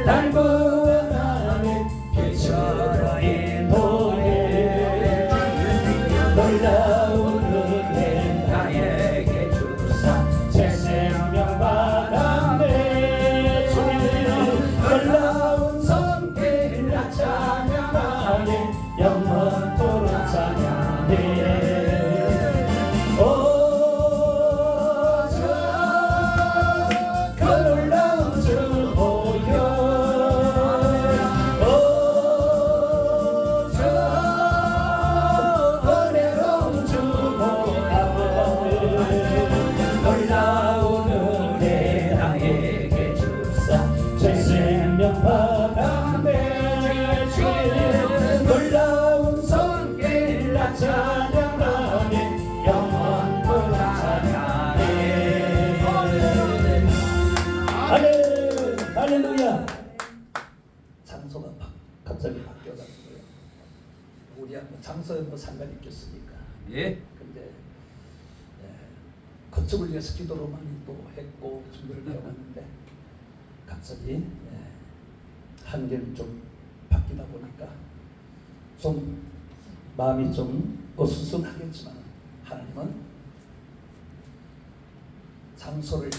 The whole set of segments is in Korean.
날 구원하는 빛으로 인도해 놀라운 은혜 나에게 주사 새 생명 받았네 주님 놀라운 손길 나 찬양하네 영원토록 찬양해 할렐루야. 장소가 갑자기 바뀌어가지고요. 우리하고 장소에 뭐 상관이 있겠습니까? 예. 근데 건축을 위해서 기도를 많이 또 했고 준비를 해왔는데 갑자기 환경이 좀 바뀌다 보니까 좀 마음이 좀 어수선하겠지만 하나님은 장소를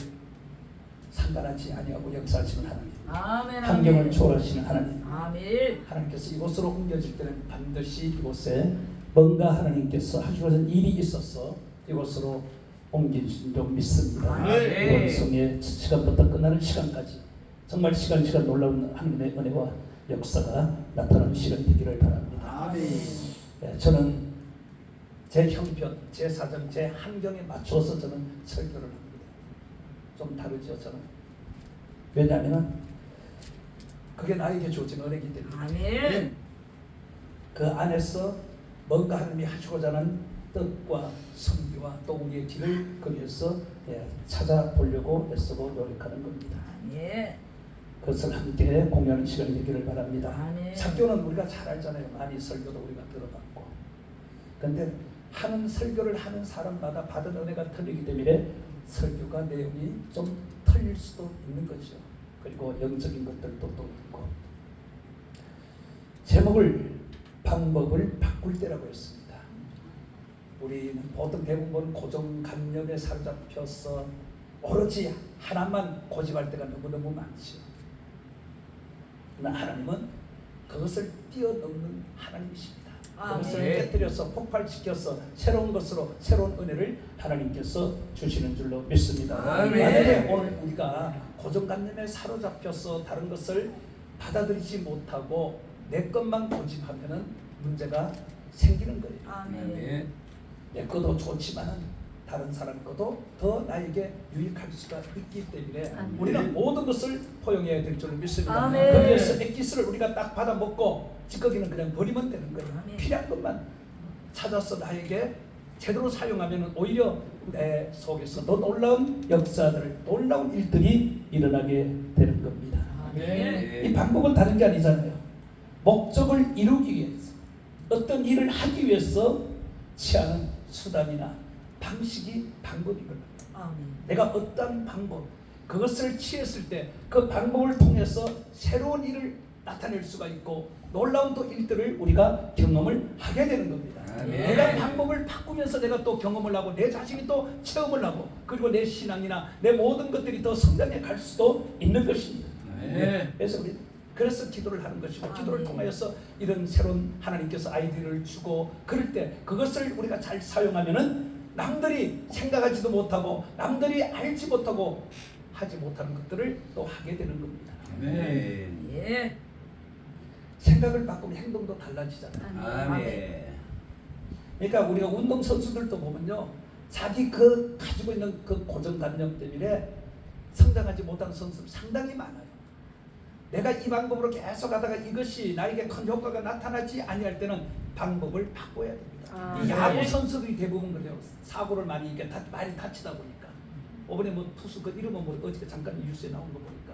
상관하지 아니하고 역사하시는 하나님, 아멘, 환경을 아멘. 초월하시는 하나님, 아멘. 하나님께서 이곳으로 옮겨질 때는 반드시 이곳에 뭔가 하나님께서 하시고자 일이 있어서 이곳으로 옮기신 줄 믿습니다. 아멘. 이번 성의 시간부터 끝나는 시간까지 정말 시간 놀라운 하나님의 은혜와 역사가 나타나는 시간이 되기를 바랍니다. 아멘. 저는 제 형편, 제 사정, 제 환경에 맞춰서 저는 설교를 합니다. 좀 다르죠, 저는. 왜냐하면 그게 나에게 주어진 은혜이기 때문에. 아멘. 그 안에서 뭔가 하나님이 하시고자 하는 뜻과 성기와 또 우리의 길을 거기에서 찾아보려고 애쓰고 노력하는 겁니다. 아멘. 그것을 함께 공유하는 시간이 되기를 바랍니다. 아멘. 설교는 우리가 잘 알잖아요. 많이 설교도 우리가 들어봤고. 그런데 하는 설교를 하는 사람마다 받은 은혜가 틀리기 때문에 설교가 내용이 좀 틀릴 수도 있는 거죠. 그리고 영적인 것들도 또 있고. 제목을 방법을 바꿀 때라고 했습니다. 우리는 보통 대부분 고정관념에 사로잡혀서 오로지 하나만 고집할 때가 너무너무 많죠. 그러나 하나님은 그것을 뛰어넘는 하나님이십니다. 그것을 깨뜨려서 폭발시켜서 새로운 것으로 새로운 은혜를 하나님께서 주시는 줄로 믿습니다. 만약에 오늘 우리가 고정관념에 사로잡혀서 다른 것을 받아들이지 못하고 내 것만 고집하면은 문제가 생기는 거예요. 아멘. 내 것도 좋지만은 다른 사람 것도 더 나에게 유익할 수가 있기 때문에 아멘. 우리는 모든 것을 포용해야 될 줄로 믿습니다. 아멘. 거기에서 액기스를 우리가 딱 받아 먹고 찌꺼기는 그냥 버리면 되는 거예요. 아멘. 필요한 것만 찾아서 나에게 제대로 사용하면 오히려 내 속에서 더 놀라운 역사들, 놀라운 일들이 일어나게 되는 겁니다. 아멘. 이 방법은 다른 게 아니잖아요. 목적을 이루기 위해서, 어떤 일을 하기 위해서 취하는 수단이나 방식이 방법이거든요. 아멘. 내가 어떤 방법, 그것을 취했을 때 그 방법을 통해서 새로운 일을 나타낼 수가 있고 놀라운 또 일들을 우리가 경험을 하게 되는 겁니다. 아멘. 내가 방법을 바꾸면서 내가 또 경험을 하고 내 자신이 또 체험을 하고 그리고 내 신앙이나 내 모든 것들이 더 성장해 갈 수도 있는 것입니다. 그래서 우리 그래서 기도를 하는 것이고 기도를 통하여서 이런 새로운 하나님께서 아이디어를 주고 그럴 때 그것을 우리가 잘 사용하면은 남들이 생각하지도 못하고 남들이 알지 못하고 하지 못하는 것들을 또 하게 되는 겁니다. 아멘. 예. 생각을 바꾸면 행동도 달라지잖아요. 아멘. 그러니까 우리가 운동 선수들도 보면요, 자기 그 가지고 있는 그 고정관념 때문에 성장하지 못하는 선수들 상당히 많아요. 내가 이 방법으로 계속 하다가 이것이 나에게 큰 효과가 나타나지 아니할 때는 방법을 바꿔야 됩니다. 이 야구 선수들이 대부분 그래요. 사고를 많이 이게 많이 다치다 보니까. 이번에 뭐 투수 그 이름은 뭐 어저께 잠깐 뉴스에 나온 거 보니까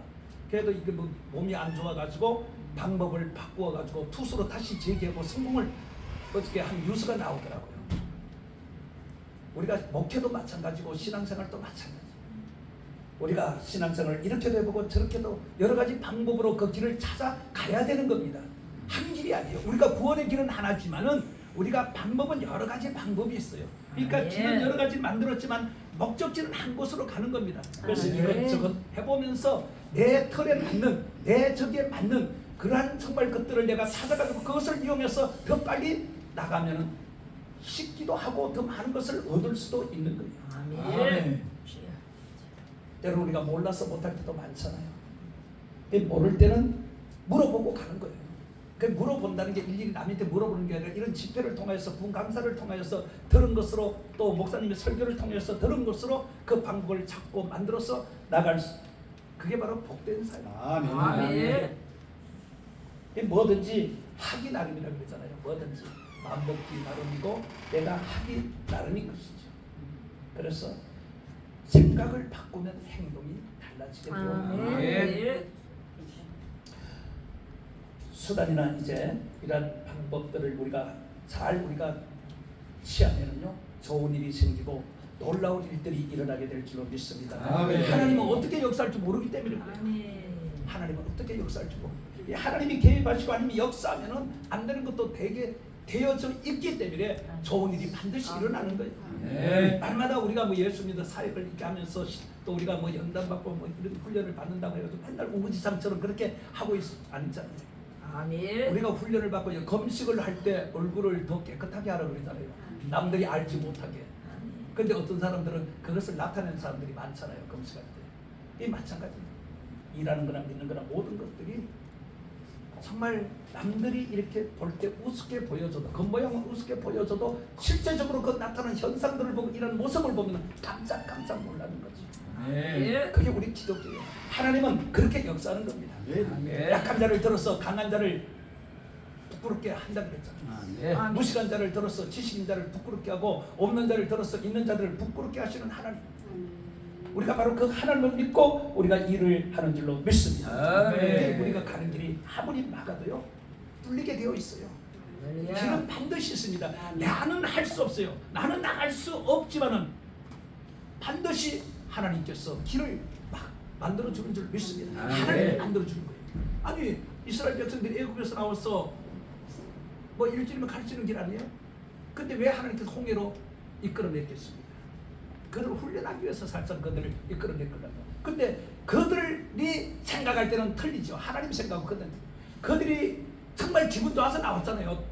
그래도 이게 뭐 몸이 안 좋아가지고 방법을 바꾸어가지고 투수로 다시 재기하고 성공을 어저께 한 뉴스가 나오더라고요. 우리가 목회도 마찬가지고 신앙생활도 마찬가지. 우리가 신앙생활을 이렇게도 해보고 저렇게도 여러 가지 방법으로 그 길을 찾아가야 되는 겁니다. 한 길이 아니에요. 우리가 구원의 길은 하나지만은 우리가 방법은 여러 가지 방법이 있어요. 그러니까 길은 여러 가지 만들었지만 목적지는 한 곳으로 가는 겁니다. 그래서 이것저것 해보면서 내 털에 맞는, 내 적에 맞는 그러한 정말 것들을 내가 찾아가지고 그것을 이용해서 더 빨리 나가면은 쉽기도 하고 더 많은 것을 얻을 수도 있는 거예요. 아멘. 때로 우리가 몰라서 못할 때도 많잖아요. 모를 때는 물어보고 가는 거예요. 그 물어본다는 게 일일이 남한테 물어보는 게 아니라 이런 집회를 통해서 분 강사를 통해서 들은 것으로 또 목사님의 설교를 통해서 들은 것으로 그 방법을 찾고 만들어서 나갈 수, 그게 바로 복된 삶. 아멘. 뭐든지 하기 나름이라고 그러잖아요. 뭐든지 마음 먹기 나름이고 내가 하기 나름인 것이죠. 그래서 생각을 바꾸면 행동이 달라지게 되고 아멘. 수단이나 이제 이런 방법들을 우리가 취하면은요 좋은 일이 생기고 놀라운 일들이 일어나게 될 줄로 믿습니다. 하나님은 어떻게 역사할지 모르기 때문에 그래요. 하나님은 어떻게 역사할지 모르고 하나님이 개입하시고 하나님이 역사하면은 안 되는 것도 되게 되어져 있기 때문에 좋은 일이 반드시 일어나는 거예요. 날마다 우리가 뭐 예수 믿어 사역을 이렇게 하면서 또 우리가 뭐 연단 받고 뭐 이런 훈련을 받는다고 해가지고 맨날 우지상처럼 그렇게 하고 아니잖아요. 아멘. 우리가 훈련을 받고 검식을 할 때 얼굴을 더 깨끗하게 하라 그러잖아요. 남들이 알지 못하게. 근데 어떤 사람들은 그것을 나타내는 사람들이 많잖아요. 검식할 때. 이 마찬가지입니다. 일하는 거나 믿는 거나 모든 것들이 정말 남들이 이렇게 볼 때 우습게 보여줘도 겉모양은 우습게 보여줘도 실제적으로 그 나타나는 현상들을 보고 이런 모습을 보면 깜짝 놀라는 거죠. 그게 우리 기독교예요. 하나님은 그렇게 역사하는 겁니다. 약한 자를 들어서 강한 자를 부끄럽게 한다 그랬잖아요. 무식한 자를 들어서 지식인 자를 부끄럽게 하고 없는 자를 들어서 있는 자들을 부끄럽게 하시는 하나님. 우리가 바로 그 하나님을 믿고 우리가 일을 하는 줄로 믿습니다. 우리가 가는 길이 아무리 막아도요 뚫리게 되어 있어요. 길은 반드시 있습니다. 나는 할 수 없어요. 나는 나갈 수 없지만은 반드시 하나님께서 길을 막 만들어주는 줄 믿습니다. 하나님이 만들어주는 거예요. 아니 이스라엘 백성들이 애굽에서 나와서 뭐 일주일이면 갈 수 있는 길 아니에요? 근데 왜 하나님께서 홍해로 이끌어냈겠습니까? 그들을 훈련하기 위해서 살짝 그들을 이끌어냈거든요. 근데 그들이 생각할 때는 틀리죠. 하나님 생각은 그들이 정말 기분 좋아서 나왔잖아요.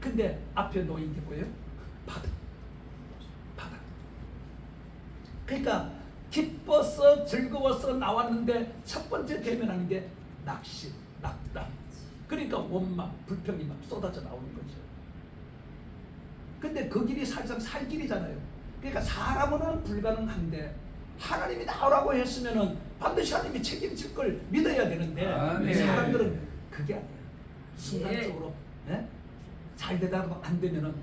근데 앞에 놓인 게 뭐예요? 바다. 그러니까 기뻐서 즐거워서 나왔는데 첫 번째 대면하는 게 낙심, 낙담. 그러니까 원망, 불평이 막 쏟아져 나오는 거죠. 근데 그 길이 사실상 살 길이잖아요. 그러니까 사람은 불가능한데 하나님이 나오라고 했으면은 반드시 하나님이 책임질 걸 믿어야 되는데 사람들은 그게 아니에요. 순간적으로 잘 되다가 안 되면은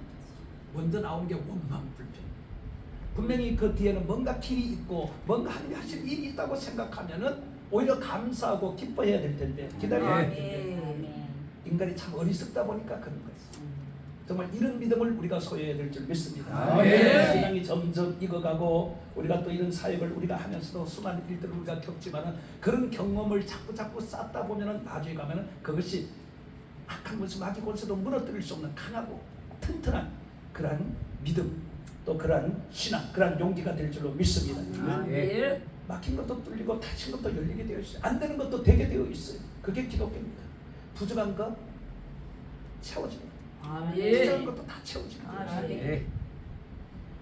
먼저 나오는 게 원망, 불평. 분명히 그 뒤에는 뭔가 길이 있고 뭔가 하나님이 하실 일이 있다고 생각하면은 오히려 감사하고 기뻐해야 될 텐데 기다려야 될 텐데 인간이 참 어리석다 보니까 그런 거예요. 정말 이런 믿음을 우리가 소유해야 될 줄 믿습니다. 신앙이 점점 익어가고 우리가 또 이런 사역을 우리가 하면서도 수많은 일들을 우리가 겪지만은 그런 경험을 자꾸 쌓다 보면은 나중에 가면은 그것이 악한 것을 막이 골서도 무너뜨릴 수 없는 강하고 튼튼한 그러한 믿음 또 그러한 신앙 그러한 용기가 될 줄로 믿습니다. 막힌 것도 뚫리고 닫힌 것도 열리게 되어 있어요. 안 되는 것도 되게 되어 있어요. 그게 기독교입니다. 부족한 거 채워집니다. 부족한 것도 다 채워집니다.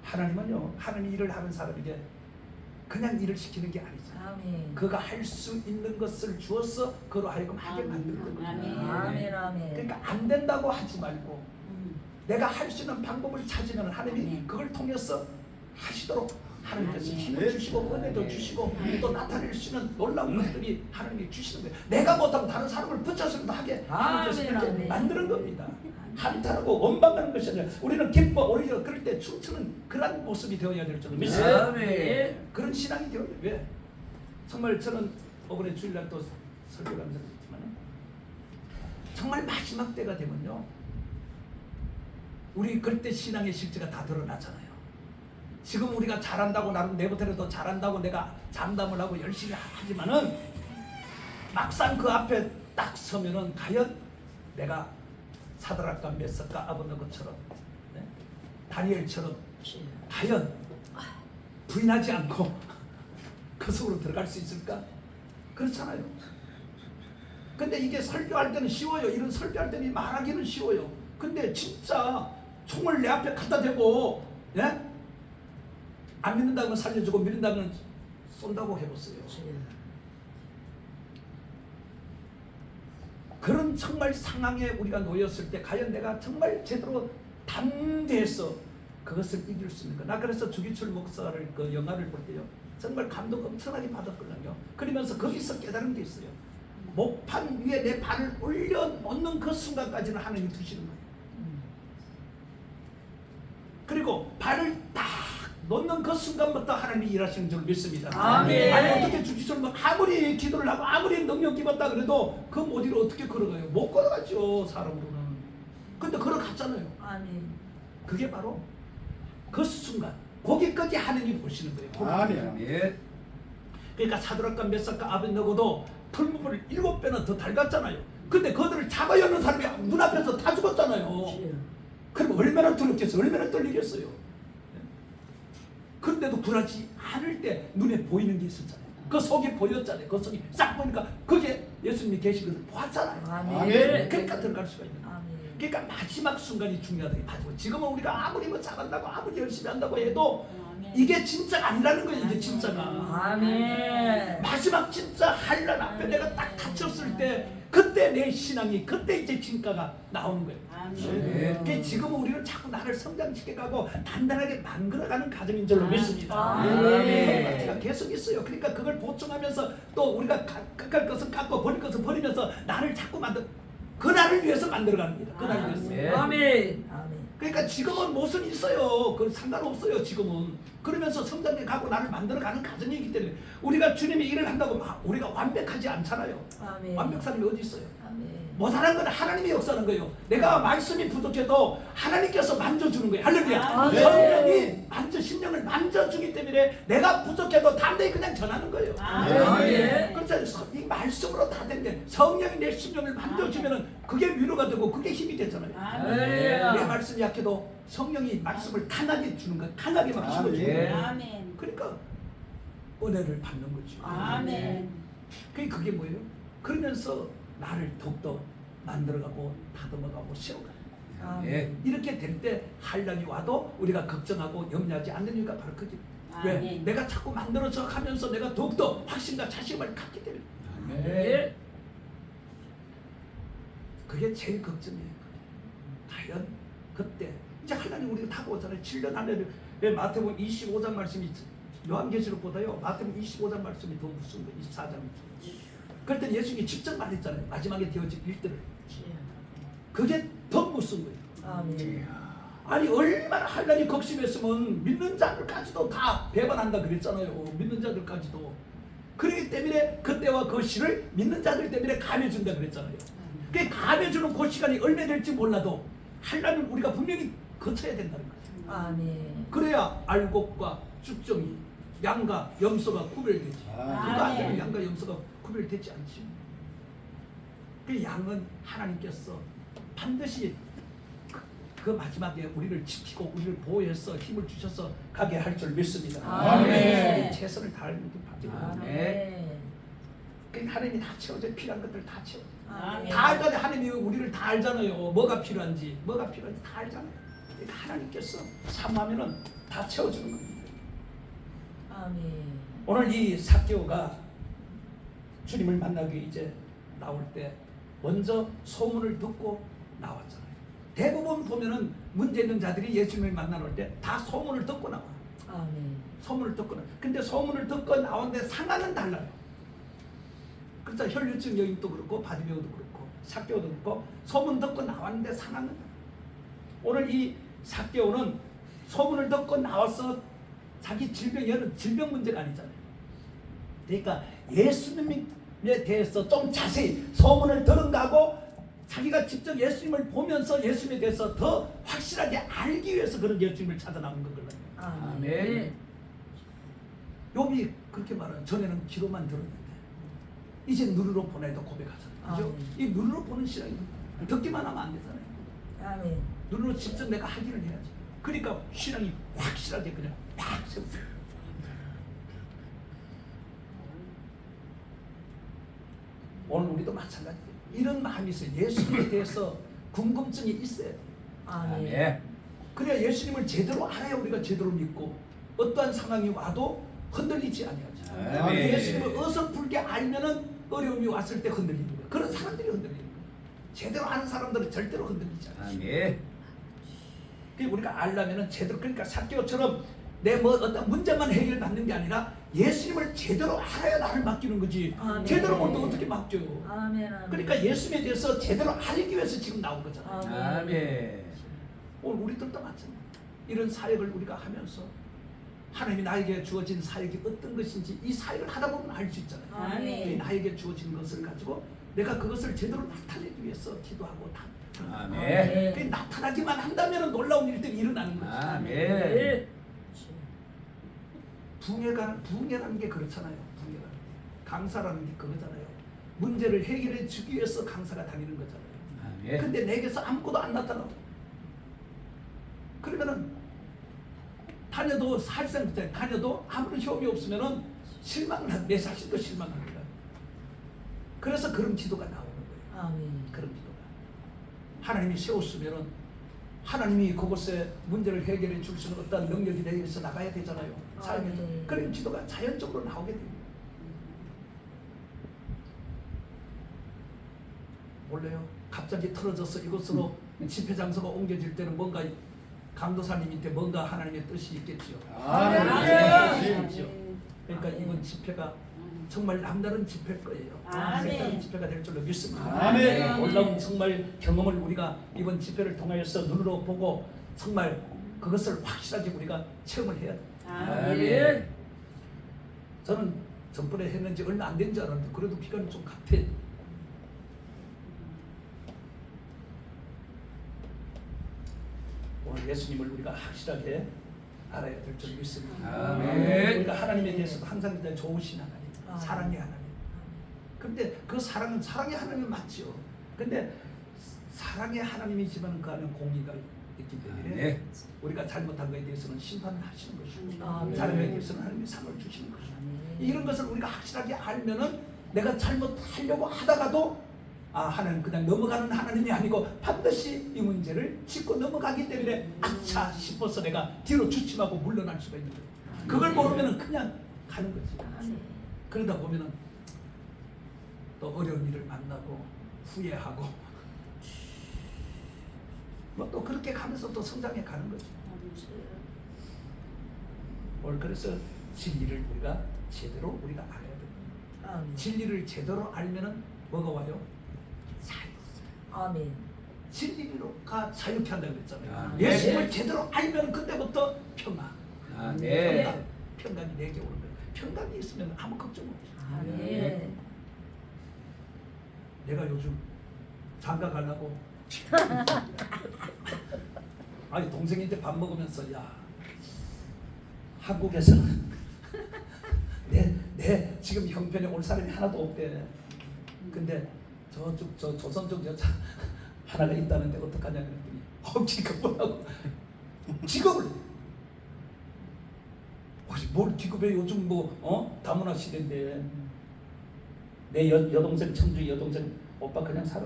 하나님은요, 하나님 일을 하는 사람에게 그냥 일을 시키는 게 아니죠. 그가 할 수 있는 것을 주어서 그로 하여금 하게 만드는 거예요. 그러니까 안 된다고 하지 말고 내가 할 수 있는 방법을 찾으면 하나님이 그걸 통해서 하시도록 하나님께서 힘을 주시고 은혜도 주시고 또 나타낼 수 있는 놀라운 것들이 하나님이 주시는 거예요. 내가 못하면 다른 사람을 붙여서도 하게 하나님께서 이렇게 만드는 겁니다. 한탄하고 원망하는 것이 아니라 우리는 기뻐 오히려 그럴 때 춤추는 그런 모습이 되어야 될 줄로 믿습니다. 그런 신앙이 되어야 돼요. 왜? 정말 저는 이번에 주일날 또 설교를 하면서 그랬지만 정말 마지막 때가 되면요 우리 그때 신앙의 실제가 다 드러나잖아요. 지금 우리가 잘한다고 나름 내부터라도 잘한다고 내가 장담을 하고 열심히 하지만은 막상 그 앞에 딱 서면은 과연 내가 사드락과 메삭과 아벳네고처럼 네? 다니엘처럼 과연 부인하지 않고 그 속으로 들어갈 수 있을까? 그렇잖아요. 근데 이게 설교할 때는 쉬워요. 이런 설교할 때는 말하기는 쉬워요. 근데 진짜 총을 내 앞에 갖다 대고 예? 안 믿는다면 살려주고 믿는다면 쏜다고 해보세요. 그런 정말 상황에 우리가 놓였을 때 과연 내가 정말 제대로 담대해서 그것을 이길 수 있는가? 나 그래서 주기철 목사를 그 영화를 볼 때요 정말 감동 엄청나게 받았거든요. 그러면서 거기서 깨달은 게 있어요. 목판 위에 내 발을 올려놓는 그 순간까지는 하나님이 두시는 거예요. 그리고 발을 딱 놓는 그 순간부터 하나님이 일하시는 줄 믿습니다. 아멘. 아니 어떻게 주기철 뭐 아무리 기도를 하고 아무리 능력 입었다 그래도 그 못 이루 어떻게 걸어가요? 못 걸어가죠 사람으로는. 근데 걸어갔잖아요. 아멘. 그게 바로 그 순간 거기까지 하나님이 보시는 거예요. 아멘. 그러니까 사드락과 메삭과 아벳네고도 풀무불을 7배나 더 달갔잖아요. 근데 그들을 잡아 여는 사람이 눈앞에서 다 죽었잖아요. 그럼 얼마나 두렵겠어요? 얼마나 떨리겠어요? 그런데도 굴하지 않을 때 눈에 보이는 게 있었잖아요. 그 속이 보였잖아요. 그 속이 싹 보니까 그게 예수님이 계신 것을 보았잖아요. 아멘. 그러니까 들어갈 수가 있는 거예요. 아멘. 그러니까 마지막 순간이 중요하다. 맞고 지금은 우리가 아무리 뭐 잘한다고 아무리 열심히 한다고 해도 이게 진짜가 아니라는 거예요. 이게 진짜가. 아멘. 마지막 진짜 한란 앞에 내가 딱 갇혔을 때 그때 내 신앙이 그때 이제 진가가 나오는 거예요. 그러니까 지금은 우리는 자꾸 나를 성장시켜가고 단단하게 만들어가는 과정인 줄로 믿습니다. 아멘. 제가 계속 있어요. 그러니까 그걸 보충하면서 또 우리가 깎을 것은 깎고 버릴 것은 버리면서 나를 자꾸 그 나를 위해서 만들어가는 겁니다. 그 나를 위해서. 아멘. 아멘. 그러니까 지금은 무슨 있어요. 그 상관없어요. 지금은. 그러면서 성장해 가고 나를 만들어가는 과정이기 때문에 우리가 주님의 일을 한다고 우리가 완벽하지 않잖아요. 아멘. 완벽 사람이 어디 있어요? 아멘. 못하는 건 하나님이 역사하는 거예요. 내가 말씀이 부족해도 하나님께서 만져주는 거예요. 할렐루야. 아멘. 성령이 심령을 만져주기 때문에 내가 부족해도 담대히 그냥 전하는 거예요. 아멘. 그래서 이 말씀으로 다 된 게 성령이 내 심령을 만져주면 그게 위로가 되고 그게 힘이 되잖아요. 아멘. 내 말씀이 약해도 성령이 말씀을 강하게 주는 거예요. 강하게 막 심어주는 거예요. 아멘. 그러니까 은혜를 받는 거죠. 아멘. 그게 뭐예요? 그러면서 나를 더욱더 만들어가고 다듬어가고 세워가는 거예요. 아멘. 이렇게 될 때 한란이 와도 우리가 걱정하고 염려하지 않는 이유가 바로 그게. 왜? 아멘. 내가 자꾸 만들어져 가면서 내가 더욱더 확신과 자신감을 갖기 때문에. 아멘. 그게 제일 걱정이에요. 과연 그때 이제 하나님 우리가 다 보잖아요. 7년 안에 마태복음 25장 말씀이 있죠. 요한계시록보다요 마태복음 25장 말씀이 더 무서운 거예요. 24장이. 그럴 때 예수님이 직접 말했잖아요. 마지막에 되어질 일들을. 그게 더 무서운 거예요. 아멘. 아니 얼마나 한란이 걱심했으면 믿는 자들까지도 다 배반한다 그랬잖아요. 믿는 자들까지도. 그렇기 때문에 그때와 그 시를 믿는 자들 때문에 감해준다 그랬잖아요. 그 감해주는 그 시간이 얼마 될지 몰라도 한란은 우리가 분명히 거쳐야 된다는 거죠. 아멘. 그래야 알곡과 쭉정이 양과 염소가 구별되지. 그거 안 되면 아멘. 양과 염소가 구별되지 않지. 그 양은 하나님께서 반드시 그 마지막에 우리를 지키고 우리를 보호해서 힘을 주셔서 가게 할 줄 믿습니다. 아멘. 최선을 다하는 게 바뀌고 아멘. 그 하나님이 다 채워줘. 필요한 것들 다 채워. 아멘. 다 알잖아요. 하나님이 우리를 다 알잖아요. 뭐가 필요한지 다 알잖아요. 그러니까 하나님께서 사모하면은 다 채워주는 겁니다. 아멘. 오늘 이 삭개오가 주님을 만나기 이제 나올 때 먼저 소문을 듣고 나왔잖아요. 대부분 보면은 문제 있는 자들이 예수님을 만나러 올 때 다 소문을 듣고 나와. 아멘. 소문을 듣고 나. 근데 소문을 듣고 나오는데 상황은 달라요. 그래서 혈류증 여인도 그렇고 바디메오도 그렇고 삭개오도 그렇고 소문 듣고 나왔는데 상황은 달라요. 오늘 이 삭개오는 소문을 듣고 나와서 자기 질병 문제가 아니잖아요. 그러니까 예수님에 대해서 좀 자세히 소문을 들은가 하고 자기가 직접 예수님을 보면서 예수님에 대해서 더 확실하게 알기 위해서 그런 예수님을 찾아 나온 거거든요. 아멘. 욥이 그렇게 말하는 전에는 귀로만 들었는데 이제 눈으로 보내도 고백하잖아요. 그죠? 아멘. 이 눈으로 보는 신앙이 듣기만 하면 안 되잖아요. 아멘. 눈으로 직접 내가 확인을 해야지. 그러니까 신앙이 확실하게 그냥 팍 세워져요. 오늘 우리도 마찬가지예요. 이런 마음이 있어요. 예수님에 대해서 궁금증이 있어야 돼요. 아멘. 그래야 예수님을 제대로 알아야 우리가 제대로 믿고 어떠한 상황이 와도 흔들리지 아니하죠. 아멘. 예수님을 어설프게 알면은 어려움이 왔을 때 흔들리는 거예요. 그런 사람들이 흔들리는 거예요. 제대로 아는 사람들은 절대로 흔들리지 않아요. 아멘. 그러니까 우리가 알려면은 제대로, 그러니까 삭개오처럼 내 뭐 어떤 문제만 해결받는 게 아니라 예수님을 제대로 알아야 나를 맡기는 거지. 아멘. 제대로 모르면 어떻게 맡겨요? 아멘. 아멘. 그러니까 예수님에 대해서 제대로 알기 위해서 지금 나온 거잖아요. 아멘. 오늘 우리들도 마찬가지예요. 이런 사역을 우리가 하면서 하나님이 나에게 주어진 사역이 어떤 것인지 이 사역을 하다 보면 알 수 있잖아요. 아멘. 이 나에게 주어진 것을 가지고 내가 그것을 제대로 나타내기 위해서 기도하고 다. 아멘. 그 나타나기만 한다면 놀라운 일들이 일어나는 거죠. 아멘. 부흥회라는 게 그렇잖아요. 부흥회라는 게. 강사라는 게 그거잖아요. 문제를 해결해 주기 위해서 강사가 다니는 거잖아요. 아멘. 근데 내게서 아무것도 안 나타나고 그러면은 다녀도 사실상 다녀도 아무런 효험이 없으면은 실망을 내 자신도 실망합니다. 그래서 그런 기도가 나오는 거예요. 아멘. 그런 기도가 하나님이 세웠으면은 하나님이 그곳에 문제를 해결해 줄 수 있는 어떤 능력이 내게서 나가야 되잖아요. 삶에서 그런 기도가 자연적으로 나오게 됩니다. 몰라요. 갑자기 틀어져서 이곳으로 집회 장소가 옮겨질 때는 뭔가 강도사님한테 뭔가 하나님의 뜻이 있겠지요. 아멘. 그러니까 이번 집회가 정말 남다른 집회일 거예요. 아멘. 색다른 집회가 될 줄로 믿습니다. 아멘. 놀라운 정말 경험을 우리가 이번 집회를 통하여서 눈으로 보고 정말 그것을 확실하게 우리가 체험을 해야 돼요. 아멘. 저는 전번에 했는지 얼마 안 된 줄 알았는데 그래도 기간이 좀 같아. 오늘 예수님을 우리가 확실하게 알아야 될 줄 믿습니다. 아멘. 우리가 하나님에 대해서도 항상 그냥 좋으신 하나님, 사랑의 하나님. 근데 그 사랑은 사랑의 하나님은 맞죠. 근데 사랑의 하나님이지만 그 안에 공의가 있기 때문에 네. 우리가 잘못한 것에 대해서는 심판을 하시는 것이고 아멘. 잘못에 대해서는 하나님이 상을 주시는 것이고 아멘. 이런 것을 우리가 확실하게 알면은 내가 잘못하려고 하다가도 하나님 그냥 넘어가는 하나님이 아니고 반드시 이 문제를 짚고 넘어가기 때문에 아차 싶어서 내가 뒤로 주춤하고 물러날 수가 있는 거예요. 그걸 모르면은 그냥 가는 거지. 아멘. 그러다 보면은 또 어려운 일을 만나고 후회하고 뭐 또 그렇게 가면서 또 성장해 가는 거죠. 오늘 그래서 진리를 우리가 제대로 우리가 알아야 됩니다. 아멘. 진리를 알면은 뭐가 와요? 자유. 아멘. 진리가 자유케 한다고 그랬잖아요. 아멘. 예수님을 제대로 알면 그때부터 평안. 아멘. 평강이 내게 오는 거예요. 평강이 있으면 아무 걱정 없어요. 아멘. 내가 요즘 장가 가려고 아니 동생인데 밥 먹으면서 야 한국에서는 내 지금 형편에 올 사람이 하나도 없대. 근데 저쪽 저 조선족 여자 하나가 있다는데 어떡하냐 그랬더니 기겁을 기겁을 뭘 기겁해. 요즘 다문화 시대인데 내 여동생 청주 여동생 오빠 그냥 살아.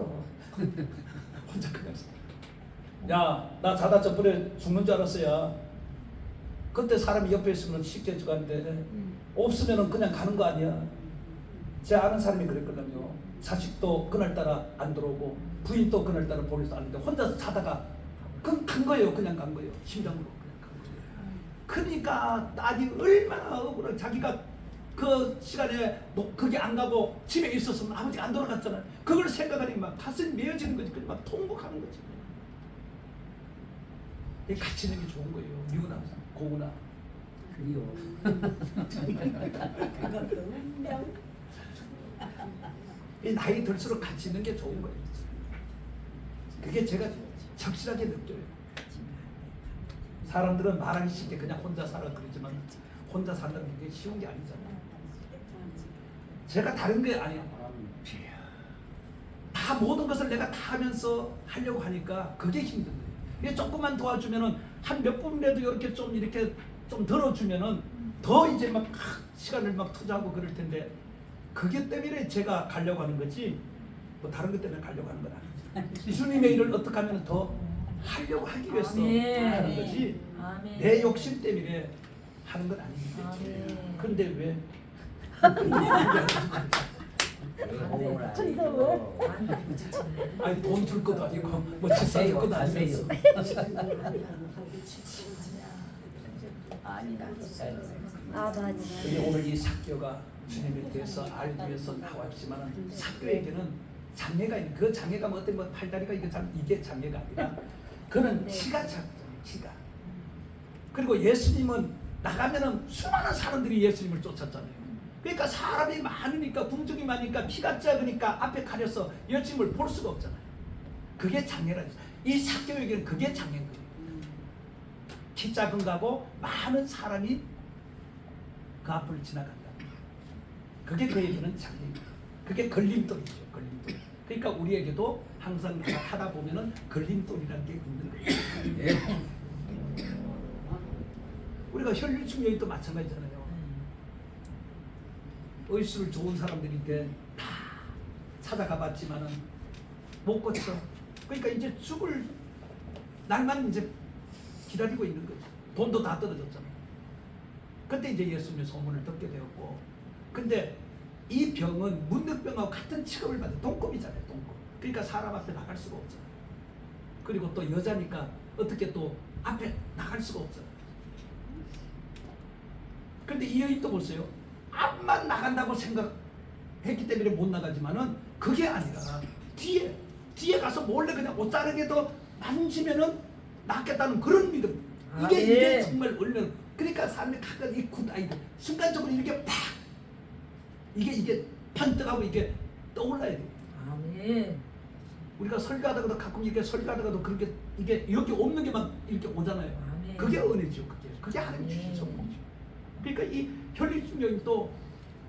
혼자 그냥 살아. 야 나 자다 저번에 죽는 줄 알았어요. 그때 사람이 옆에 있으면 쉽게 죽었는데 없으면 그냥 가는 거 아니야. 제 아는 사람이 그랬거든요. 자식도 그날따라 안 들어오고 부인도 그날따라 보내서 안 되는데 혼자 자다가 간 거예요. 그냥 간 거예요. 심장으로 그냥 간 거예요. 그러니까 딸이 얼마나 억울해. 자기가 그 시간에 거기 안 가고 집에 있었으면 아버지가 안 돌아갔잖아요. 그걸 생각하니 막 가슴이 메어지는 거지. 그냥 막 통곡하는 거지. 같이 있는 게 좋은 거예요. 미우나 고우나. 그리요. 나이 들수록 같이 있는 게 좋은 거예요. 그게 제가 확실하게 느껴요. 사람들은 말하기 쉽게 그냥 혼자 살아 그러지만 혼자 산다는 게 쉬운 게 아니잖아요. 제가 다른 게 아니에요. 다 모든 것을 내가 다 하면서 하려고 하니까 그게 힘든 거예요. 이게 조금만 도와주면은 한 몇 분이라도 이렇게 좀 덜어주면은 더 이제 막 시간을 막 투자하고 그럴 텐데 그게 때문에 제가 가려고 하는 거지 뭐 다른 것 때문에 가려고 하는 건 아니죠. 주님의 일을 어떻게 하면 더 하려고 하기 위해서 아멘. 하는 거지 아멘. 내 욕심 때문에 하는 건 아닙니다. 아멘. 그런데 왜? 아니 돈 줄 것도 아니고 뭐 집사 줄 것도 아니면서 아버지. 오늘 이 삭개가 주님에 대해서 알기 위해서 나왔지만 삭개에게는 장애가 있는 그 장애가 뭐 어떤 뭐 팔다리가 이게 장애가 아니라 그는 치가 작잖아요. 치가. 그리고 예수님은 나가면은 수많은 사람들이 예수님을 쫓았잖아요. 그러니까 사람이 많으니까 군중이 많으니까 피가 작으니까 앞에 가려서 예수님을 볼 수가 없잖아요. 그게 장애라죠. 이 삭개에게는 그게 장애인 거예요. 키 작은 거고 많은 사람이 그 앞을 지나간다. 그게 그에게는 장애입니다. 그게 걸림돌이죠. 걸림돌. 그러니까 우리에게도 항상 하다 보면은 걸림돌이라는 게 있는 거예요. 우리가 혈류증 여인도 마찬가지잖아요. 의술 좋은 사람들이 이렇게 다 찾아가 봤지만은 못 고쳐. 그러니까 이제 죽을 날만 이제 기다리고 있는 거죠. 돈도 다 떨어졌잖아요. 그때 이제 예수님의 소문을 듣게 되었고, 근데 이 병은 문득병하고 같은 취급을 받는 동급이잖아요. 동급. 그러니까 사람 앞에 나갈 수가 없잖아요. 그리고 또 여자니까 어떻게 또 앞에 나갈 수가 없잖아요. 근데 이 여인도 보세요. 앞만 나간다고 생각했기 때문에 못 나가지만은 그게 아니라 뒤에 가서 몰래 그냥 옷자르게도 만지면은 낫겠다는 그런 믿음. 이게 정말 얼마나 그러니까 사람이 가끔 이 굿아이들 순간적으로 이렇게 팍 이게 판떡하고 이게 떠올라야 돼요. 아멘. 우리가 설교하다가도 가끔 이렇게 설교하다가도 그렇게 이게 여기 없는 게 막 이렇게 오잖아요. 아멘. 그게 은혜죠. 그게 하나님 주신 선물이죠. 그러니까 이 혈류증 여인도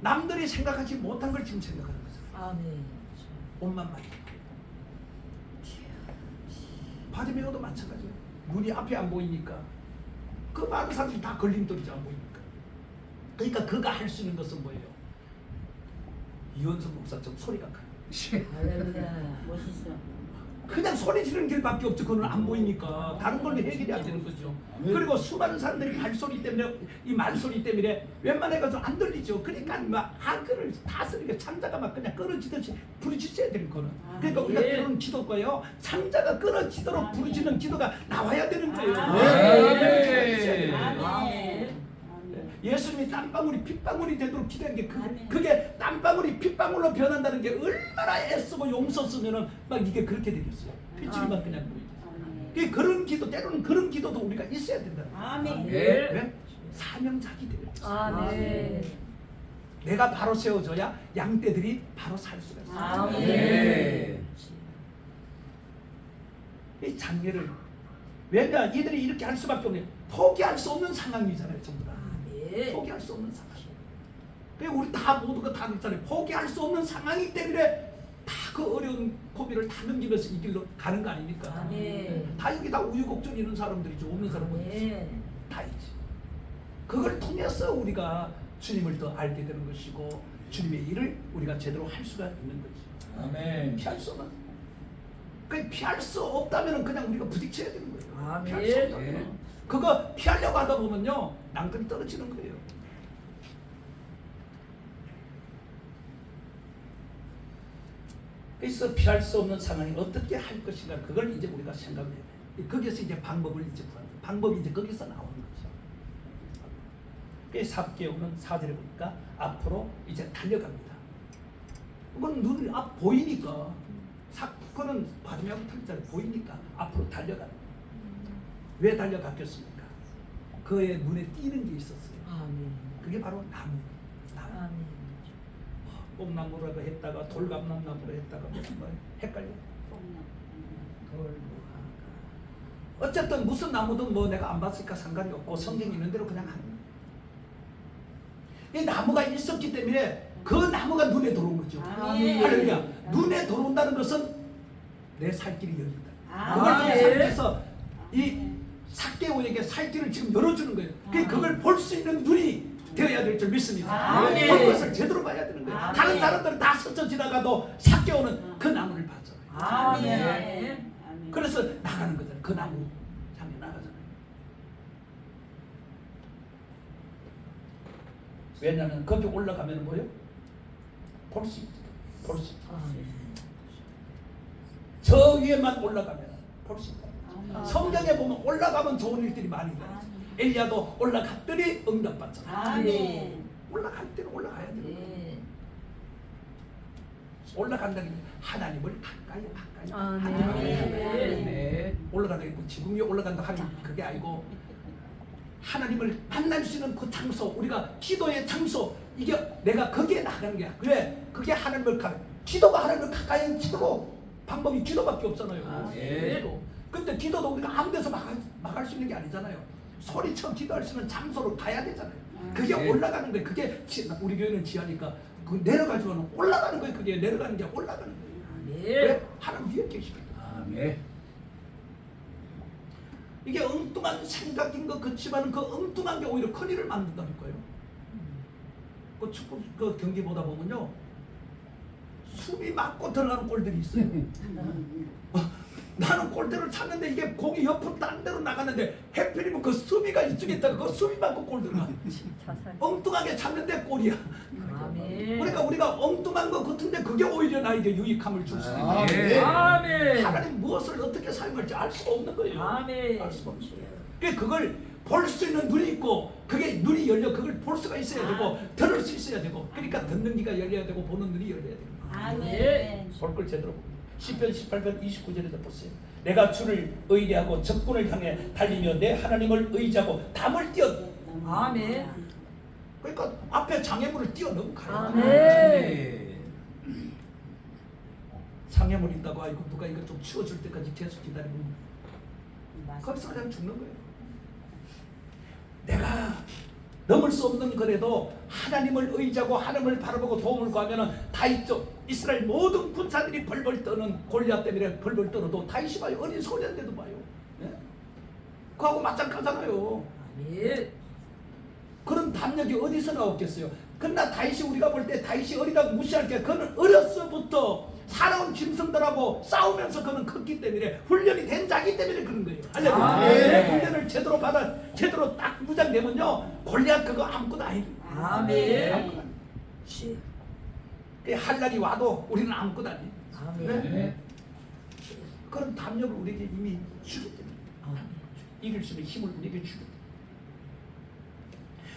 남들이 생각하지 못한 걸 지금 생각하는 거죠. 아멘. 옷만 봐도. 바디메어도 마찬가지예요. 눈이 앞이 안 보이니까 그 많은 사람들이 다 걸림돌이지 안 보이니까. 그러니까 그가 할 수 있는 것은 뭐예요? 이원석 목사처럼 소리가 커요. 할렐루야. 멋있어. 그냥 소리 지르는 길밖에 없죠. 그건 안 보이니까 다른 걸로 해결이 안 되는 거죠. 그리고 수많은 사람들이 발소리 때문에 이 말소리 때문에 웬만해가지고 안 들리죠. 그러니까 막 한글을 다 쓰니까 창자가 막 그냥 끊어지듯이 부르짖어야 되는 거는. 그러니까 우리가 들은 기도가요. 창자가 끊어지도록 부르짖는 기도가 나와야 되는 거예요. 아멘. 예수님이 땀방울이 핏방울이 되도록 기도한 게 그게 땀방울이 핏방울로 변한다는 게 얼마나 애쓰고 용서 쓰면은 막 이게 그렇게 되겠어요. 핏줄만 그냥 보이죠. 그런 기도 때로는 그런 기도도 우리가 있어야 된다. 아멘. 왜? 사명자기 되는 거죠. 아멘. 내가 바로 세워져야 양떼들이 바로 살 수가 있어요. 아멘. 이 장례를 왜냐 이들이 이렇게 할 수밖에 없네. 포기할 수 없는 상황이잖아요, 전부 다. 포기할 수 없는 상황. 그러니까 우리 다 모두가 다 그렇잖아요. 포기할 수 없는 상황이기 때문에 다 그 어려운 고비를 다 넘기면서 이 길로 가는 거 아닙니까? 아멘. 다 여기 다 우유곡절 있는 사람들이죠. 없는 사람은 아멘. 다 있지. 그걸 통해서 우리가 주님을 더 알게 되는 것이고 주님의 일을 우리가 제대로 할 수가 있는 거지. 아멘. 피할 수 없는. 그 피할 수 없다면 그냥 우리가 부딪혀야 되는 거예요. 아멘. 피할 수 없다면 그거 피하려고 하다 보면요 낭떠러지 떨어지는 거예요. 그래서 피할 수 없는 상황이 어떻게 할 것인가 그걸 이제 우리가 생각해야 돼. 거기서 이제 방법을 이제 구하는 거예요. 방법이 이제 거기서 나오는 거죠. 그래서 삭개오는 4절에 보니까 앞으로 이제 달려갑니다. 그건 눈이 앞 보이니까 사건은 바디메어가 털잖아요. 보이니까 앞으로 달려가는 거예요. 왜 달려갔겠습니까? 그의 눈에 띄는 게 있었어요. 아멘. 그게 바로 나무. 아멘. 뽕나무라고 했다가 돌감나무라고 했다가 뭐 헷갈려. 어쨌든 무슨 나무든 뭐 내가 안 봤으니까 상관이 없고 성경이 있는 대로 그냥 하는 거예요. 이 나무가 있었기 때문에 그 나무가 눈에 들어온 거죠. 아멘. 할렐루야. 눈에 들어온다는 것은 내 살 길이 열린다. 그걸 아멘. 통해서 이 삭개오에게 살 길을 지금 열어주는 거예요. 그걸 볼 수 있는 눈이 되어야 될 줄 믿습니다. 아멘. 볼 것을 제대로 봐야 되는 거예요. 아멘. 다른 사람들은 다 스쳐 지나가도 삭개오는 그 나무를 봤잖아요. 아멘. 그래서 나가는 거잖아요. 그 나무 향해 나가잖아요. 왜냐하면 거기 올라가면 뭐요? 볼 수 있죠. 볼 수 있죠. 저 위에만 올라가면 볼 수 있다. 성경에 보면 올라가면 좋은 일들이 많이 일어나요. 엘리야도 올라갔더니 응답받잖아요. 아멘. 올라갈 때는 올라가야 돼요. 네. 올라간다는 게 하나님을 가까이 아멘. 네. 올라가는 게 지붕 위에 올라간다 하는 그게 아니고 하나님을 만날 수 있는 그 장소, 우리가 기도의 장소, 이게 내가 거기에 나가는 거야. 그래, 그게 하나님을 기도가 하나님을 가까이 하는 최고 방법이 기도밖에 없잖아요. 네. 근데 기도도 우리가 아무 데서 막을 수 있는 게 아니잖아요. 소리쳐 기도할 수 있는 장소로 가야 되잖아요. 그게 네. 올라가는 거예요. 그게 우리 교회는 지하니까 그 내려가지고는 올라가는 거예요. 그게 내려가는 게 올라가는 거예요. 아멘. 왜? 하나님 위에 계시거든요. 아멘. 이게 엉뚱한 생각인 것 같지만 그 엉뚱한 게 오히려 큰 일을 만든다니까요. 그 축구 그 경기 보다 보면요, 수비 맞고 들어가는 골들이 있어요. 나는 골대를 찼는데 이게 공이 옆으로 딴 데로 나갔는데 해필이면 그 수비가 이쪽에 있다가 그 수비 맞고 골 들어가. 엉뚱하게 찼는데 골이야. 아멘. 그러니까 우리가 엉뚱한 것 같은데 그게 오히려 나에게 유익함을 줄 수 있는 거예요. 아멘. 아멘. 하나님 무엇을 어떻게 사용할지 알 수가 없는 거예요. 아멘. 알 수가 없어요. 그걸 볼 수 있는 눈이 있고 그게 눈이 열려 그걸 볼 수가 있어야 되고 들을 수 있어야 되고 그러니까 듣는 귀가 열려야 되고 보는 눈이 열려야 되고 아멘. 볼 걸 제대로 봅니다. 시편 18편 29절에도 보세요. 내가 주를 의뢰하고 적군을 향해 달리며 내 하나님을 의지하고 담을 뛰어. 아멘. 그러니까 앞에 장애물을 뛰어넘어가요. 아멘. 장애물 있다고 아이고 누가 이거 좀 치워줄 때까지 계속 기다리면 거기서 그냥 죽는 거예요. 내가 넘을 수 없는 거래도 하나님을 의지하고 하나님을 바라보고 도움을 구하면은 다윗죠. 이스라엘 모든 군사들이 벌벌 떠는 골리앗 때문에 벌벌 떠너도 다윗이 봐요. 어린 소년인데도 봐요. 예? 그하고 맞짱가잖아요. 아멘. 그런 담력이 어디서 나왔겠어요? 그러나 다윗이 우리가 볼 때 다윗이 어리다고 무시할 게 그는 어려서부터 살아온 짐승들하고 싸우면서 그는 컸기 때문에 훈련이 된 자기 때문에 그런 거예요. 할렐루야. 훈련을 제대로 받아 제대로 딱 무장되면요 골리앗 그거 아무것도 아니에요. 아멘. 아무것도 아니에요. 그 한란이 와도 우리는 아무것도 아니에요. 아멘. 네. 그런 담력을 우리에게 이미 주기 때문에 아멘. 이길 수 있는 힘을 우리에게 주기 때문에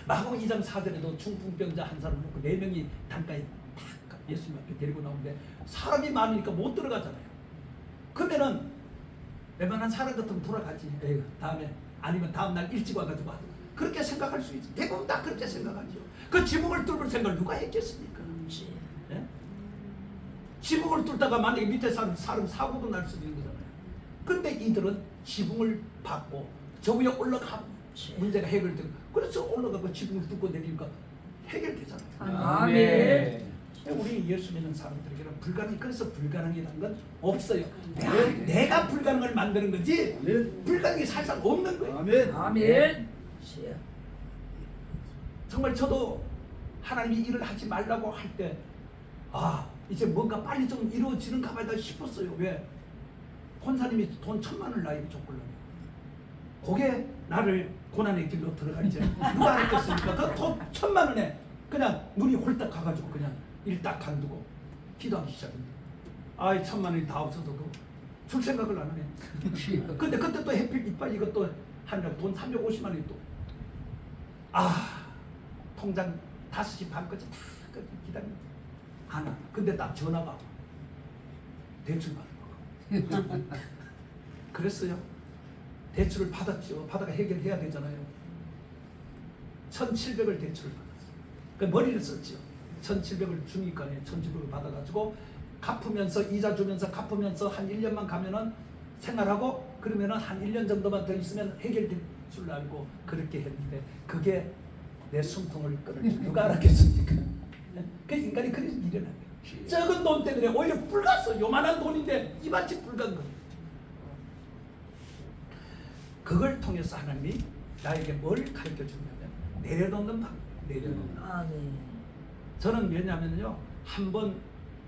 마가복음 2장 4절에도 중풍병자 한 사람을 놓고 4명이 단가에 딱 예수님 앞에 데리고 나오는데 사람이 많으니까 못 들어가잖아요. 그러면은 웬만한 사람 같으면 돌아가지. 에휴, 다음에 아니면 다음날 일찍 와가지고 하든 그렇게 생각할 수 있죠. 대부분 다 그렇게 생각하죠. 그 지붕을 뚫을 생각을 누가 했겠습니까? 예? 지붕을 뚫다가 만약에 밑에 사람 사고도 날 수도 있는 거잖아요. 근데 이들은 지붕을 받고 저 위에 올라가 문제가 해결되고 그래서 올라가고 지붕을 뚫고 내리니까 해결되잖아요. 아멘. 우리 예수 믿는 사람들에게는 불가능이 그래서 불가능이라는 건 없어요. 내가 불가능을 만드는 거지 불가능이 사실상 없는 거예요. 아멘. 아멘. 정말 저도 하나님이 일을 하지 말라고 할 때 이제 뭔가 빨리 좀 이루어지는가 말다 싶었어요. 왜? 권사님이 돈 1,000만 원을 나에게 줬거든요. 그게 나를 고난의 길로 들어가지 누가 알았겠습니까? 그 돈 1,000만 원에 그냥 눈이 홀딱 가가지고 그냥 일 딱 간두고 기도하기 시작합니다. 1,000만 원이 다 없어서도 줄 생각을 안 하네. 근데 그때 또 해필 이빨 이것도 하느라 돈 350만 원이 또 통장 5시 반까지 다 기다립니다. 안 와. 근데 딱 전화가 와. 대출 받는 거. 그랬어요. 대출을 받았죠. 받아가 해결해야 되잖아요. 1,700을 대출을 받았어요. 그 머리를 썼죠. 1,700을 주니까 1,700을 받아가지고 갚으면서 이자 주면서 갚으면서 한 1년만 가면은 생활하고 그 그러면은 한 1년 정도만 더 있으면 해결될 줄 알고 그렇게 했는데 그게 내 숨통을 끊을 줄 누가 알았겠습니까? 그 인간이 그래서 미련한 거예요. 적은 돈 때문에 오히려 불갔어. 요만한 돈인데 이만치 불간 거예요. 그걸 통해서 하나님이 나에게 뭘 가르쳐 주냐면 내려놓는 방법. 내려놓는. 아멘. 저는 왜냐면요 한번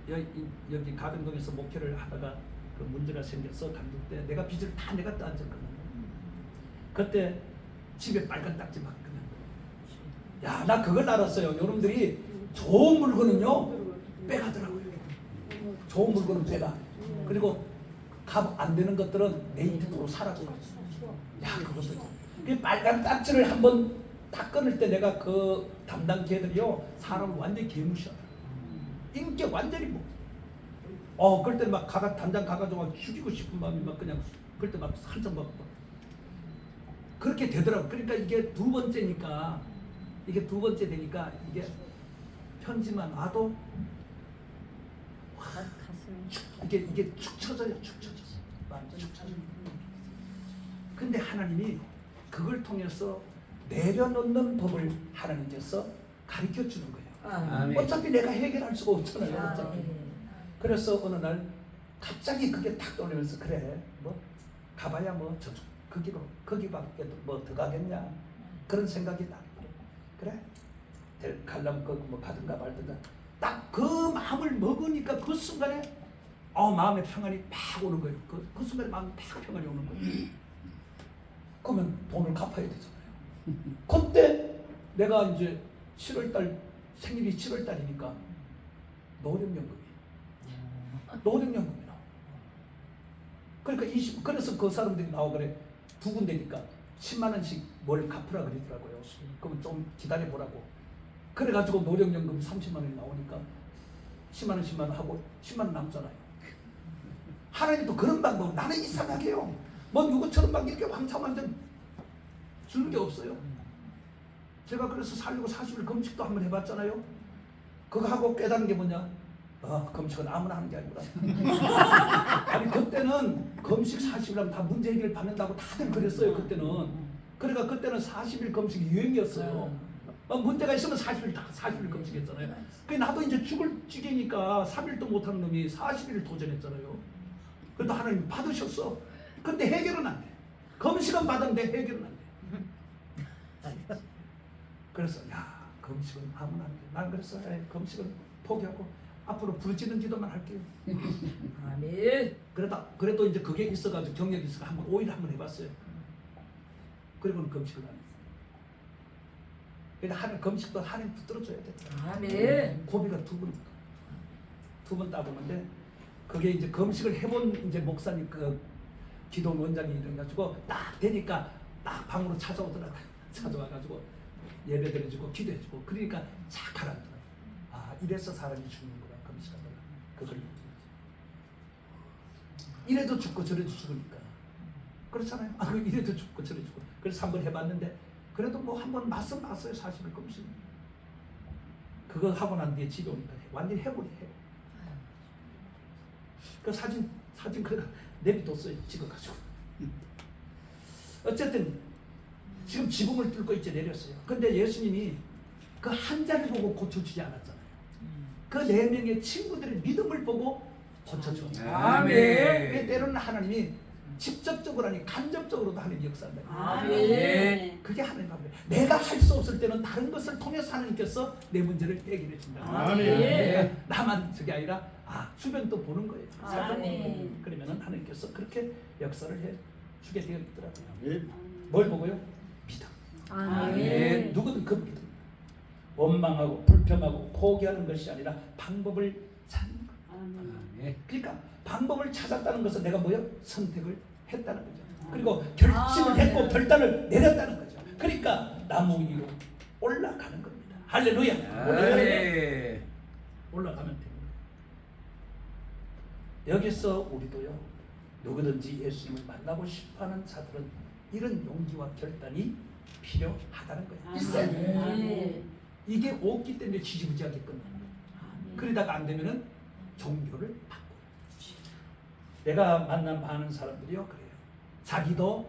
여기 가정동에서 목회를 하다가 그 문제가 생겨서 감독 때 내가 빚을 다 내가 떠안졌거든요. 그때 집에 빨간 딱지 막 그냥. 야, 나 그걸 알았어요. 여러분들이 좋은 물건은요 빼가더라고요. 좋은 물건은 빼가. 그리고 값 안 되는 것들은 내 인터로 사라져. 야, 그것도. 그 빨간 딱지를 한번 딱 끊을 때 내가 그 담당 걔들이요 사람을 완전히 개무시하더라고요. 인격 완전히 뭐. 그럴 때 막 담당 가가지고 막 죽이고 싶은 마음이 막 그냥 그럴 때 막 한참 막 그렇게 되더라고. 그러니까 이게 두 번째니까 이게 두 번째 되니까 이게 편지만 와도 이게 축 처져요. 축 처져서 마음이 축 처져. 근데 하나님이 그걸 통해서 내려놓는 법을 하나님께서 가르쳐 주는 거예요. 아멘. 어차피 내가 해결할 수가 없잖아요. 어차피. 아멘. 그래서 어느 날 갑자기 그게 탁 떠오르면서 그래 뭐 가봐야 뭐 저쪽 거기밖에 뭐 더 가겠냐 그런 생각이 딱 그래 가려면 뭐 가든가 말든가 딱 그 마음을 먹으니까 그 순간에 마음의 평안이 팍 오는 거예요. 그 순간에 마음이 팍 평안이 오는 거예요. 그러면 돈을 갚아야 되잖아요. 그때 내가 이제 7월달 생일이 7월달이니까 노령연금이 노령연금이 나와. 그러니까 그래서 그 사람들이 나와 그래 두 군데니까 10만 원씩 뭘 갚으라 그러더라고요. 그러면 좀 기다려 보라고. 그래가지고 노령연금 30만 원이 나오니까 10만 원 10만 원 하고 10만 원 남잖아요. 하나님도 그런 방법 나는 이상하게요. 뭐 누구처럼 막 이렇게 왕창왕창 주는 게 없어요. 제가 그래서 살려고 40일 금식도 한번 해봤잖아요. 그거 하고 깨달은 게 뭐냐? 금식은 아무나 하는 게 아니구나. 아니 그때는 금식 40일 하면 다 문제 해결 받는다고 다들 그랬어요. 그때는. 그러니까 그때는 40일 금식이 유행이었어요. 문제가 있으면 40일 금식했잖아요. 그 나도 이제 죽을 지경이니까 3일도 못하는 놈이 40일을 도전했잖아요. 그래도 하나님 받으셨어. 근데 해결은 안 돼. 금식은 받았는데 해결은 안 돼. 그래서 금식은 아무나 안 돼. 난 그래서 금식은 포기하고 앞으로 부르짖는 기도만 할게요. 아멘. 그래도 이제 그게 있어가지고 경력이 있어서 한번 5일 한번 해봤어요. 그리고는 금식을 안 했어요. 그러니까 하나님 금식도 하나님 붙들어줘야 돼. 아멘. 고비가 두 번 따보는데 그게 이제 금식을 해본 이제 목사님 그 기도 원장이 이래가지고 딱 되니까 딱 방으로 찾아오더라고요. 찾아와가지고 예배드려주고 기도해주고 그러니까 착 가라앉더라고요. 이래서 사람이 죽는구나 금식하다가 그걸 이래도 죽고 저래도 죽으니까 그렇잖아요. 이래도 죽고 저래도 죽고 그래서 한번 해봤는데 그래도 뭐 한번 맞선 봤어요. 40일 금식 그거 하고 난 뒤에 집에 오니까 완전히 해골이 해. 그 사진 그래 내비뒀어요. 찍어가지고. 어쨌든 지금 지붕을 뚫고 이제 내렸어요. 근데 예수님이 그 한 자를 보고 고쳐주지 않았잖아요. 그 4명의 친구들의 믿음을 보고 고쳐주었잖아요. 아멘. 때로는 하나님이 직접적으로 아니 간접적으로도 하나님 역사한다. 아멘. 그게 하나님 방법이에요. 내가 할 수 없을 때는 다른 것을 통해서 하나님께서 내 문제를 해결해 준다. 아멘. 나만 저게 아니라 주변도 보는 거예요. 아멘. 그러면은 하나님께서 그렇게 역사를 해 주게 되어 있더라고요. 뭘 보고요? 믿음. 아멘. 누구든 그 믿음. 원망하고 불평하고 포기하는 것이 아니라 방법을 찾는 거. 그러니까 방법을 찾았다는 것은 내가 뭐요? 선택을 했다는 거죠. 그리고 결심을 했고 결단을 내렸다는 거죠. 그러니까 나무 위로 올라가는 겁니다. 할렐루야. 올라가면 됩니다. 여기서 우리도요. 누구든지 예수님을 만나고 싶어하는 자들은 이런 용기와 결단이 필요하다는 거예요. 있어야 돼요. 이게 없기 때문에 지지부지하게 끝납니다. 그러다가 안 되면은 종교를 바꿔요. 내가 만난 많은 사람들이요 그래요. 자기도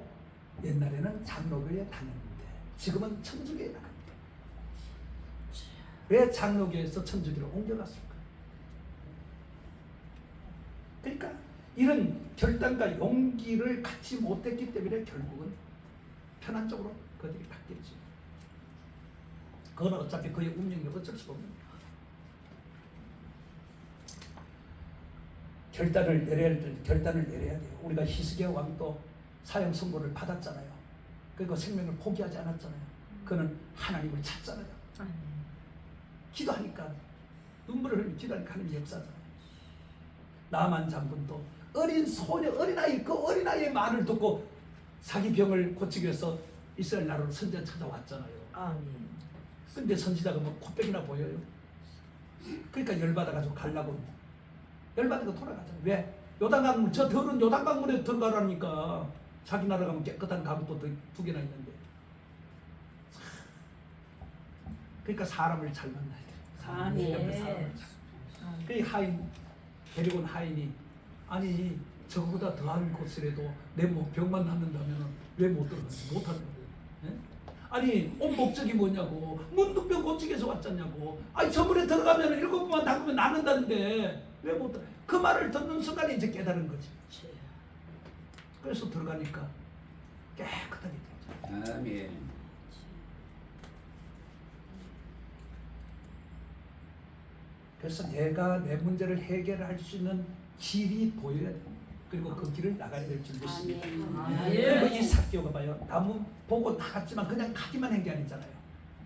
옛날에는 장로교에 다녔는데 지금은 천주교에 나갑니다. 왜 장로교에서 천주교로 옮겨갔을까? 그러니까 이런 결단과 용기를 갖지 못했기 때문에 결국은 편한 쪽으로 그들이 바뀌었지. 그건 어차피 그의 운명이 어쩔 수가 없는 거야. 결단을 내려야 돼요. 우리가 히스기야 왕도 사형 선고를 받았잖아요. 그리고 생명을 포기하지 않았잖아요. 그는 하나님을 찾잖아요. 기도하니까 눈물을 흘리며 기도하니까 하나님이 역사하잖아요. 나만 장군도 어린 소녀, 어린아이, 그 어린아이의 말을 듣고 자기 병을 고치기 위해서 이스라엘 나라로 선지자 찾아왔잖아요. 근데 선지자가 뭐 코빼기나 보여요? 그러니까 열받아가지고 가려고 열받아서 돌아가잖아요. 왜? 요단강물, 저 더러운 요단강물에 들어가라니까. 자기 나라 가면 깨끗한 강도 두 개나 있는데. 그러니까 사람을 잘 만나야 돼요. 사람을 잘. 그 하인, 데리고 온 하인이 아니 저거보다 더한 곳이라도 내 병만 낫는다면 왜 못 들어가지? 못하는 거예요. 아니 온 목적이 뭐냐고. 문둥병 고치기 위해서 왔잖냐고. 아니 저 물에 들어가면 7번만 담그면 낫는다는데 왜 못 들어? 그 말을 듣는 순간에 이제 깨달은 거지. 그래서 들어가니까 깨끗하게 되죠. 아멘. 그래서 내가 내 문제를 해결할 수 있는 길이 보여야 돼. 그리고 그 길을 나가야 될 줄 믿습니다. 그리고 이 삭개오가 봐요. 나무 보고 나갔지만 그냥 가기만 한 게 아니잖아요.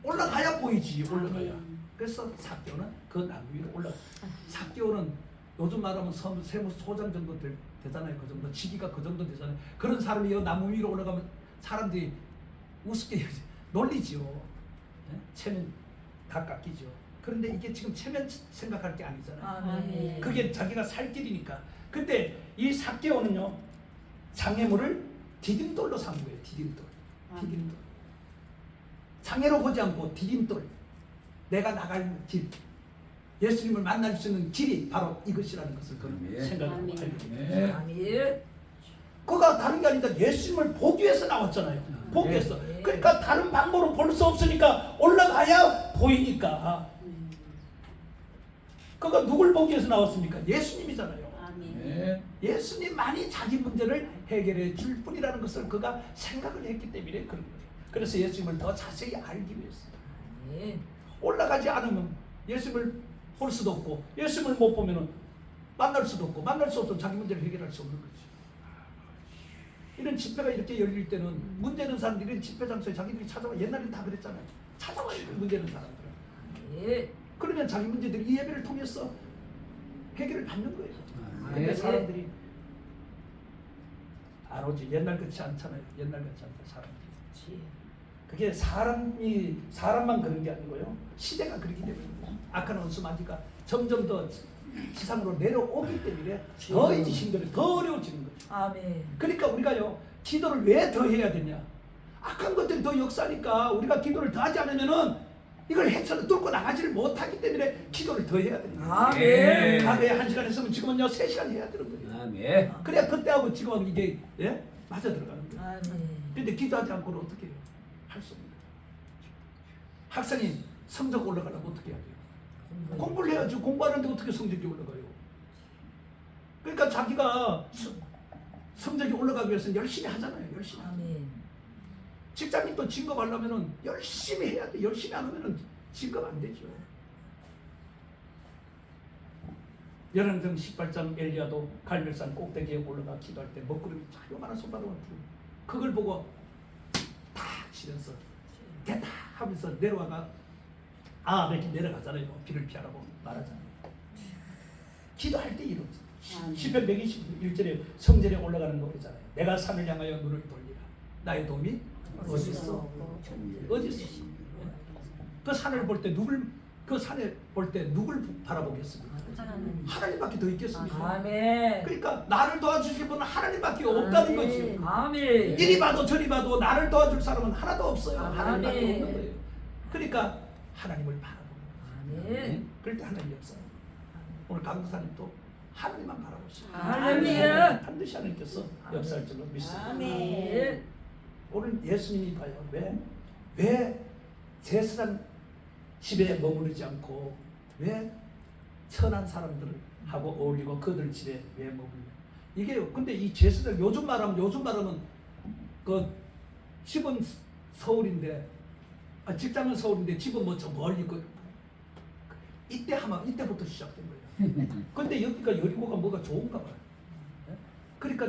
올라가야 보이지. 올라가야. 그래서 삭개오는 그 나무 위로 올라가. 삭개오는 요즘 말하면 세무 소장 정도 되잖아요. 그 정도 지기가 그 정도 되잖아요. 그런 사람이 이 나무 위로 올라가면 사람들이 우습게 놀리지요. 체면 다 깎이죠. 그런데 이게 지금 체면 생각할 게 아니잖아요. 그게 자기가 살 길이니까. 근데 이 삭개오는요 장애물을 디딤돌로 삼은 거예요. 디딤돌. 장애로 보지 않고 디딤돌. 내가 나갈 길, 예수님을 만날 수 있는 길이 바로 이것이라는 것을 그는 생각하고 알게 됩니다. 그가 다른 게 아니라 예수님을 보기 위해서 나왔잖아요. 보기 위해서. 그러니까 다른 방법으로 볼 수 없으니까 올라가야 보이니까. 그가 누굴 보기 위해서 나왔습니까? 예수님이잖아요. 예수님만이 자기 문제를 해결해 줄 뿐이라는 것을 그가 생각을 했기 때문에 그런 거예요. 그래서 예수님을 더 자세히 알기 위해서. 올라가지 않으면 예수님을 볼 수도 없고 예수님을 못 보면 만날 수도 없고 만날 수 없으면 자기 문제를 해결할 수 없는 거지. 이런 집회가 이렇게 열릴 때는 문제 있는 사람들이 이런 집회 장소에 자기들이 찾아와. 옛날에는 다 그랬잖아요. 찾아와요. 문제 있는 사람들은. 그러면 자기 문제들이 이 예배를 통해서 해결을 받는 거예요. 근데 사람들이 안 오지. 옛날 같지 않잖아요. 옛날 같지 않다 사람들이. 그게 사람만 그런 게 아니고요. 시대가 그렇기 때문입니다. 악한 원수마귀가 점점 더 지상으로 내려오기 때문에 더 이제 힘들어, 더 어려워지는 거죠. 그러니까 우리가요 기도를 왜 더 해야 되냐? 악한 것들이 더 역사니까 우리가 기도를 더 하지 않으면은 이걸 해쳐서 뚫고 나가지를 못하기 때문에 기도를 더 해야 되는 거예요. 하루에 1시간 했으면 지금은요 3시간 해야 되는 거예요. 그래야 그때하고 지금하고 이게 맞아 들어가는 거예요. 근데 기도하지 않고는 어떻게 해요? 할 수 없는 거예요. 학생이 성적 올라가려면 어떻게 해야 돼요? 공부를 해야지. 공부하는데 어떻게 성적이 올라가요? 그러니까 자기가 성적이 올라가기 위해서는 열심히 하잖아요. 열심히. 직장인도 진급하려면 열심히 해야 돼. 열심히 안 하면 진급 안 되죠. 열왕정 18장 엘리야도 갈멜산 꼭대기에 올라가 기도할 때 먹구름이 요만한 손바닥만 풀고 그걸 보고 탁 치면서 됐다 하면서 내려와가 이렇게 내려가잖아요. 비를 피하라고 말하잖아요. 기도할 때 이러죠. 시편 121절에 성전에 올라가는 노래잖아요. 내가 산을 향하여 눈을 돌리라. 나의 도움이 어디 있어? 어디 있어? 그 산을 볼 때 그 산에 볼 때 누굴 바라보겠습니까? 하나님밖에 더 있겠습니까? 그러니까 나를 도와주실 분은 하나님밖에 없다는 거지. 이리 봐도 저리 봐도 나를 도와줄 사람은 하나도 없어요. 하나님밖에 없는 거예요. 그러니까 하나님을 바라보는 거예요. 그럴 때 하나님 역사. 오늘 강도사님도 하나님만 바라보시오. 할렐루야. 반드시 하나님께서 역사할 줄로 믿습니다. 아멘. 오늘 예수님이 봐요. 왜 제사장 집에 머무르지 않고 왜 선한 사람들을 하고 어울리고 그들 집에 왜 머물며? 이게요. 근데 이 제사장 요즘 말하면 그 집은 서울인데 직장은 서울인데 집은 뭐 저 멀리 이때부터 시작된 거예요. 근데 여기가 여리고가 뭐가 좋은가 봐요. 그러니까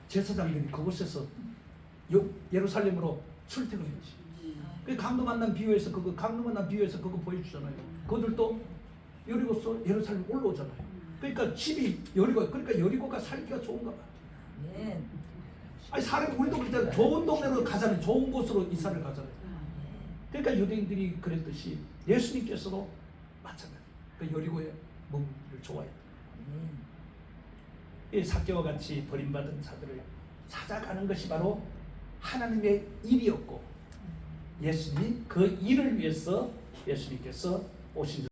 제사장들이 그곳에서 예루살렘으로 출퇴근했지. 그 강도 만난 비유에서 그거 보여주잖아요. 그들도 여리고서 예루살렘 올라오잖아요. 그러니까 집이 그러니까 여리고가 살기가 좋은가 봐. 아니 사람이 우리도 그렇잖아요. 좋은 동네로 가잖아요. 좋은 곳으로 이사를 가잖아요. 그러니까 유대인들이 그랬듯이 예수님께서도 마찬가지. 그 여리고에 머무기를 좋아해요. 이 삭개와 같이 버림받은 자들을 찾아가는 것이 바로 하나님의 일이었고 예수님이 그 일을 위해서 예수님께서 오신 줄